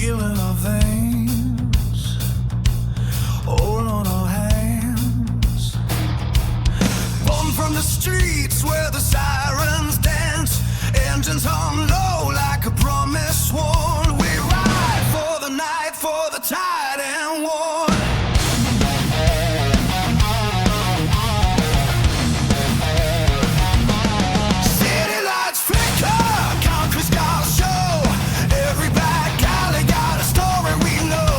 feel in our veins, all on our hands. Born from the streets where the sirens dance, engines hum low like a promise sworn. We ride for the night, for the tide and worn. City lights flicker, concrete scars show. Every back alley got a story we know.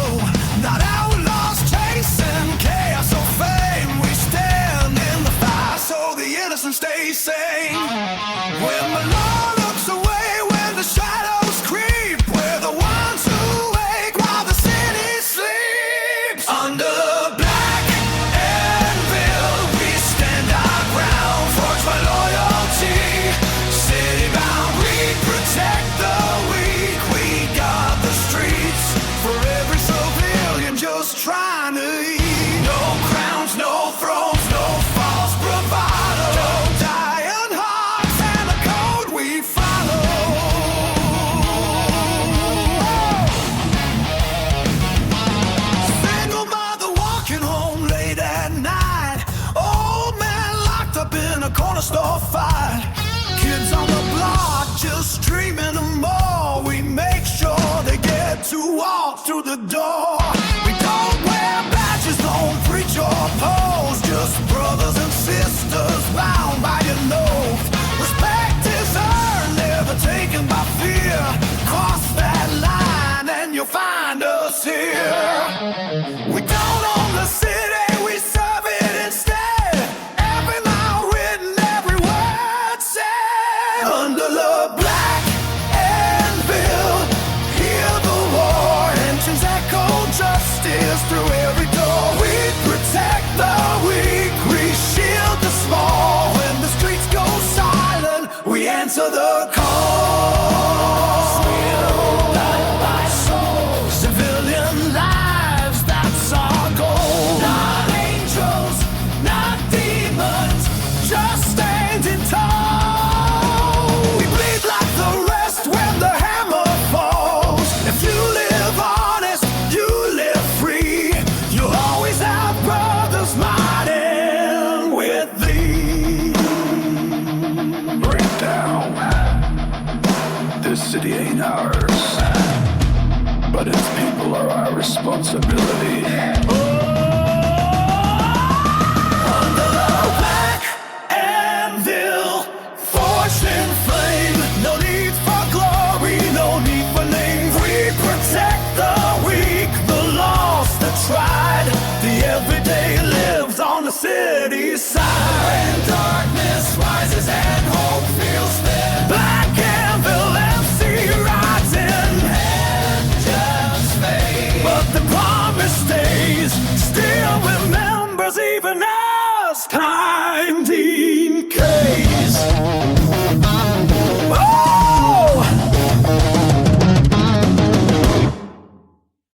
Not outlaws chasing chaos or fame. We stand in the fire so the innocent stay sane. When the law looks away, when the shadows creep, we're the ones who wake while the city sleeps. Under the black Anvil, we stand our ground, forged by loyalty. City bound, we protect the weak. We guard the streets for every civilian just trying to eat. No crowns, no thrones, no false bravado. No dying hearts and the code we follow. Single mother walking home late at night. Old man locked up in a corner store fight. Kids on the block just dreaming of more. We make sure they get to walk through the door. We don't wear badges, don't preach or pose. Just brothers and sisters bound by an oath. Respect is earned, never taken by fear. Cross that line and you'll find us here. We don't own the city, we serve it instead. Every mile written, every word said. Under the black Anvil, hear the war engines echo justice through every door. We protect the weak, we shield the small. When the streets go silent, we answer the call. Light by soul, civilian lives, that's our goal. Not angels, not demons, just standing tall. We bleed like the rest when the hammer falls. If you live honest, you live free. You'll always have brothers mighting with thee. Break down. This city ain't ours, but its people are our responsibility.